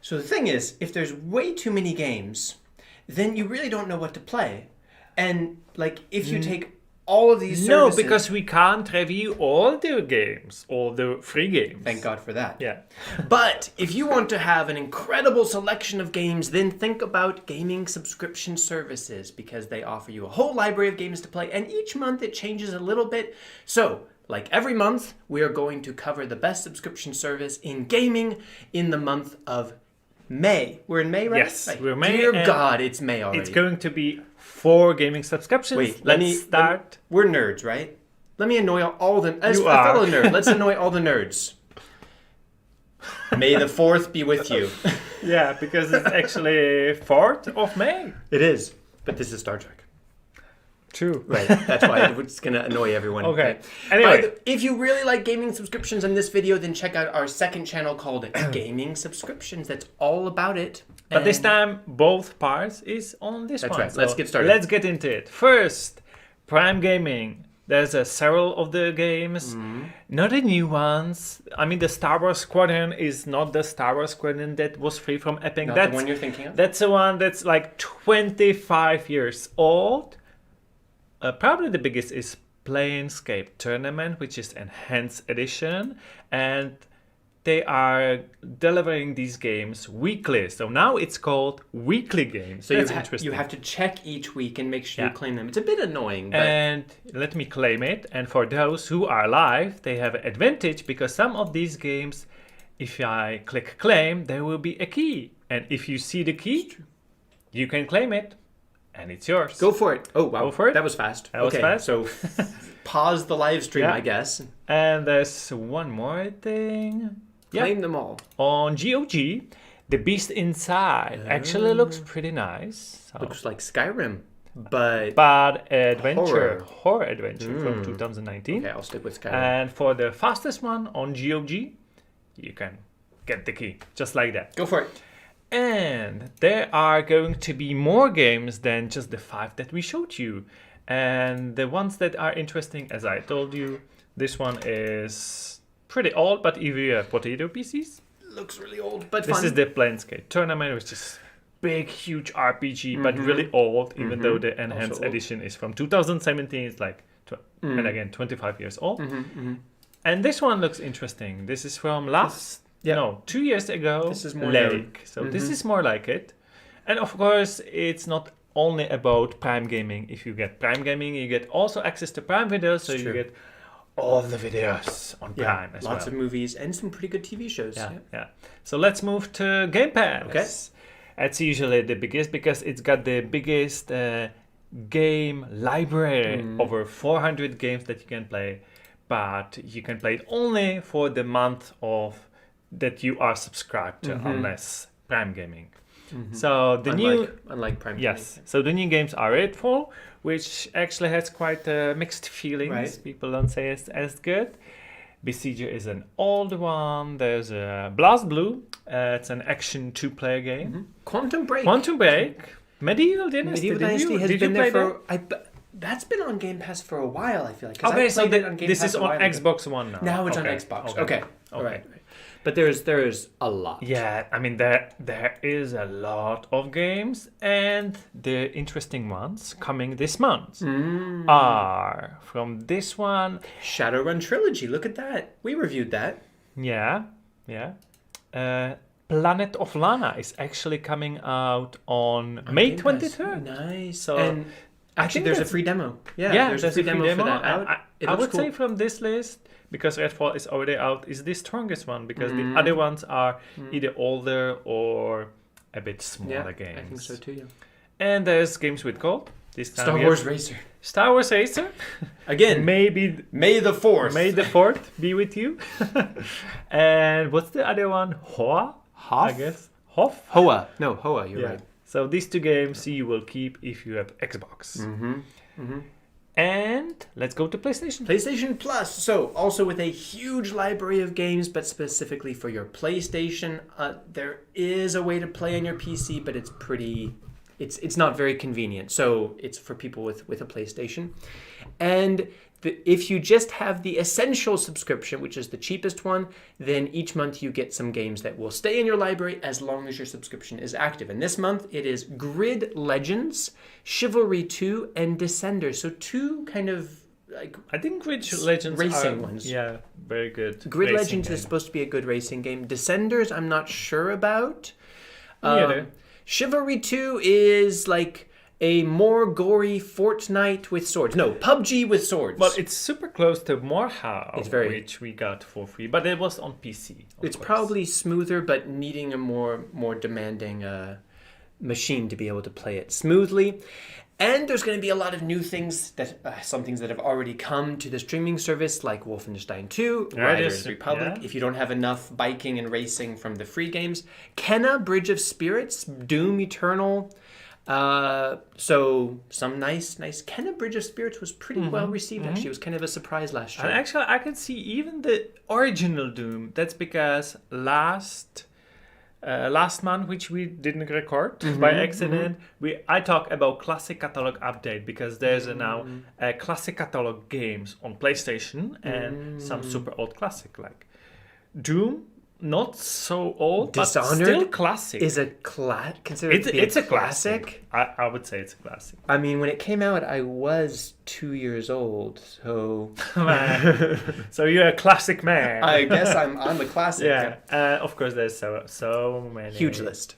So the thing is, if there's way too many games, then you really don't know what to play. And like, if you take all of these services... No, because we can't review all the games, all the free games. Thank God for that. Yeah. But if you want to have an incredible selection of games, then think about gaming subscription services, because they offer you a whole library of games to play, and each month it changes a little bit. So, like every month, we are going to cover the best subscription service in gaming in the month of May. We're in May, right? Yes, we're May. Dear God, it's May already. It's going to be 4 gaming subscriptions. Wait, let's start. We're nerds, right? Let me annoy all the... As You a are. fellow nerd, let's annoy all the nerds. May the 4th be with you. Yeah, because it's actually 4th of May. It is, but this is Star Trek. True. Right, that's why it's going to annoy everyone. Okay. Anyway. But if you really like gaming subscriptions in this video, then check out our second channel called Gaming Subscriptions. That's all about it. But this time, both parts is on this one. That's right. So Let's get started. Let's get into it. First, Prime Gaming. There's several of the games, not the new ones. I mean, the Star Wars Squadron is not the Star Wars Squadron that was free from Epic. Not That's the one you're thinking of? That's the one that's like 25 years old. Probably the biggest is Planescape Tournament, which is Enhanced Edition. And they are delivering these games weekly. So now it's called weekly games. So That's you interesting. have to check each week and make sure Yeah. you claim them. It's a bit annoying, but... And let me claim it. And for those who are live, they have an advantage because some of these games, if I click claim, there will be a key. And if you see the key, you can claim it. And it's yours. Go for it. Oh, wow. Go for it. That was fast. That was fast. So pause the live stream, Yeah. I guess. And there's one more thing. Claim them all. On GOG, The Beast Inside actually looks pretty nice. So. Looks like Skyrim, but... Bad adventure, Horror. horror adventure from 2019. Okay, I'll stick with Skyrim. And for the fastest one on GOG, you can get the key just like that. Go for it. And there are going to be more games than just the 5 that we showed you. And the ones that are interesting, as I told you, this one is pretty old, but if you have potato PCs, Looks really old, but this fun. is the Planescape Tournament, which is big, huge RPG, but really old, even though the Enhanced Also old. Edition is from 2017. It's like, and again, 25 years old. And this one looks interesting. This is from last... No, 2 years ago, This is more Lake. So this is more like it. And of course, it's not only about Prime Gaming. If you get Prime Gaming, you get also access to Prime videos. So you get all the videos on Prime as well. Lots of movies and some pretty good TV shows. Yeah. So let's move to Game Pass. Okay. That's usually the biggest because it's got the biggest game library. Over 400 games that you can play. But you can play it only for the month of that you are subscribed to, unless Prime Gaming. So the unlike Prime yes, Gaming. so the new games are Redfall, which actually has quite mixed feelings. Right. People don't say it's as good. Besieger is an old one. There's Blast Blue. It's an action 2-player game. Quantum Break. Quantum Break. Medieval Dynasty. Medieval Dynasty has did been you there play for... That's been on Game Pass for a while, I feel like. that? 'cause Okay, I so played it on Game this Pass is a on while ago. Xbox One now. Now it's Okay. on Xbox. Okay. Okay. All right. But there's a lot. Yeah, I mean there is a lot of games, and the interesting ones coming this month are from this one. Shadowrun Trilogy. Look at that. We reviewed that. Yeah. Planet of Lana is actually coming out on May Game Pass. 23rd. Nice. So and actually, think there's a that's- free demo. Yeah, there's a free demo for that out. It I looks would cool. say from this list, because Redfall is already out, is the strongest one because the other ones are either older or a bit smaller games. I think so too. Yeah. And there's games with gold. This time Star we Wars have Racer. Star Wars Racer. Again, Maybe May the 4th. May the 4th be with you. And what's the other one? Hoa? I guess. Hoff? Hoa. No, Hoa, you're right. So these two games you will keep if you have Xbox. And let's go to PlayStation. PlayStation Plus. So, also with a huge library of games, but specifically for your PlayStation. There is a way to play on your PC, but it's pretty it's not very convenient. So it's for people with a PlayStation. And if you just have the essential subscription, which is the cheapest one, then each month you get some games that will stay in your library as long as your subscription is active. And this month it is Grid Legends, Chivalry 2, and Descender. So two kind of like I think Grid Legends racing are, ones. Yeah, very good. Grid racing Legends game. is supposed to be a good racing game. Descenders, I'm not sure about. Me either. Chivalry 2 is like a more gory Fortnite with swords. No, PUBG with swords. Well, it's super close to Morehouse, It's very- which we got for free, but it was on PC. It's course. probably smoother, but needing a more demanding machine to be able to play it smoothly. And there's going to be a lot of new things some things that have already come to the streaming service, like Wolfenstein 2, Riders Republic. Yeah. If you don't have enough biking and racing from the free games, Kenna, Bridge of Spirits, Doom Eternal. So some nice. Kenna, Bridge of Spirits was pretty well received. Actually, it was kind of a surprise last year. And actually, I can see even the original Doom. That's because last month, which we didn't record by accident, I talk about classic catalog update because there's now classic catalog games on PlayStation and some super old classic like Doom. Not so old, Dishonored but still classic. Is considered to be It's a a classic. I would say it's a classic. I mean, when it came out, I was 2 years old, so So you're a classic man. I guess I'm a classic. Yeah. Of course, there's so many. Huge list.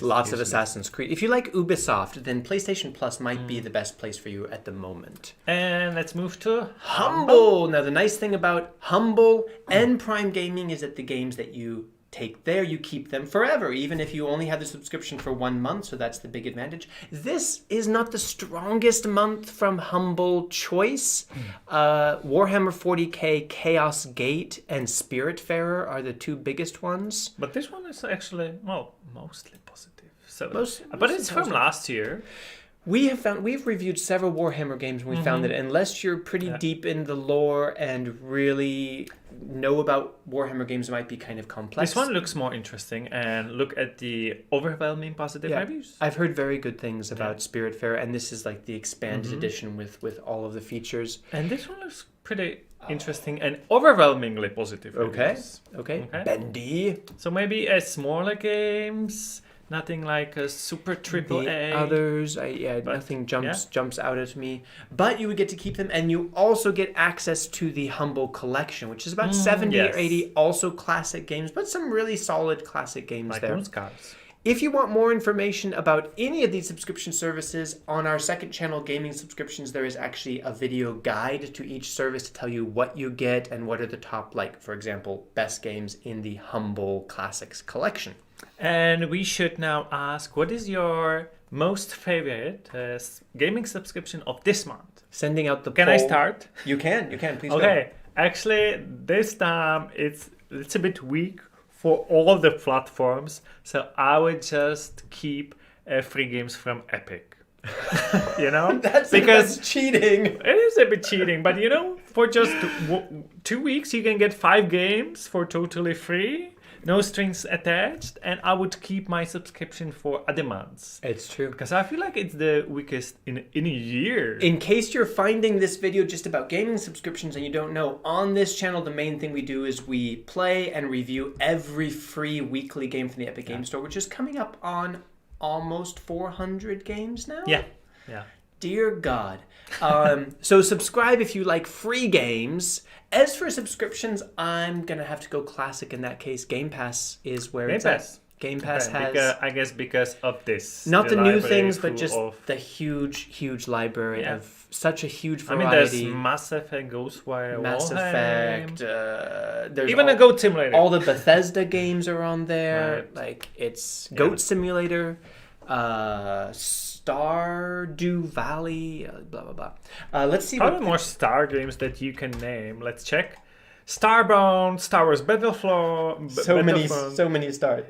Lots of Assassin's Creed. If you like Ubisoft, then PlayStation Plus might be the best place for you at the moment. And let's move to Humble. Now, the nice thing about Humble and Prime Gaming is that the games that you take there, you keep them forever, even if you only have the subscription for 1 month, so that's the big advantage. This is not the strongest month from Humble choice. Warhammer 40k, Chaos Gate, and Spiritfarer are the two biggest ones. But this one is actually, mostly positive. So, but Mostly it's from last year. We've reviewed several Warhammer games, and we found that unless you're pretty deep in the lore and really know about Warhammer games, it might be kind of complex. This one looks more interesting, and look at the overwhelming positive reviews. I've heard very good things about Spiritfarer, and this is like the expanded edition with all of the features. And this one looks pretty interesting and overwhelmingly positive reviews. Okay. Bendy. So maybe a smaller games. Nothing like a super triple A. The others, nothing jumps out at me. But you would get to keep them, and you also get access to the Humble Collection, which is about 70 or 80 also classic games, but some really solid classic games like there. those guys. If you want more information about any of these subscription services, on our second channel, Gaming Subscriptions, there is actually a video guide to each service to tell you what you get and what are the top, like, for example, best games in the Humble Classics collection. And we should now ask, what is your most favorite gaming subscription of this month? Sending out the Can poll. I start? You can, please go. Okay, actually, this time it's a bit weak for all the platforms, so I would just keep free games from Epic. That's cheating. It is a bit cheating, but for just 2 weeks you can get 5 games for totally free. No strings attached, and I would keep my subscription for other months. It's true. Because I feel like it's the weakest in a year. In case you're finding this video just about gaming subscriptions and you don't know, on this channel, the main thing we do is we play and review every free weekly game from the Epic Game Store, which is coming up on almost 400 games now. Yeah. Dear God. So subscribe if you like free games. As for subscriptions, I'm going to have to go classic in that case. Game Pass is where it's at. Game Pass has... I guess because of this. Not the new library things, but full just of... the huge library of such a huge variety. I mean, there's Mass Effect, Ghostwire, Mass Warhammer. Effect. There's even a Goat Simulator. All the Bethesda games are on there. Right. Like, it's Goat Simulator, Stardew Valley, blah, blah, blah. Let's see Probably more Star games that you can name. Let's check. Starbound, Star Wars Battlefront. So many stars.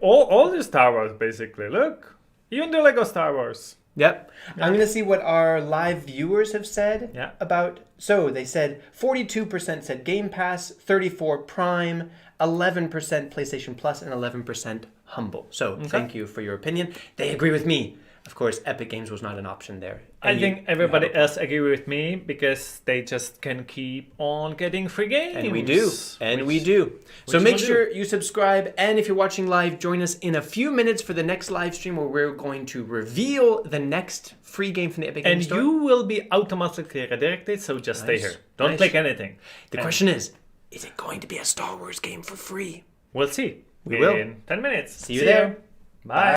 All the Star Wars, basically. Look. Even the Lego Star Wars. Yep. I'm going to see what our live viewers have said about... So they said 42% said Game Pass, 34% Prime, 11% PlayStation Plus, and 11% Humble. So thank you for your opinion. They agree with me. Of course, Epic Games was not an option there. I think everybody else agree with me because they just can keep on getting free games. And we do. We do. So make sure you subscribe. And if you're watching live, join us in a few minutes for the next live stream where we're going to reveal the next free game from the Epic Games Store. And you will be automatically redirected, so just stay here. Don't click anything. The question is it going to be a Star Wars game for free? We'll see. We will. In 10 minutes. See you there. Bye.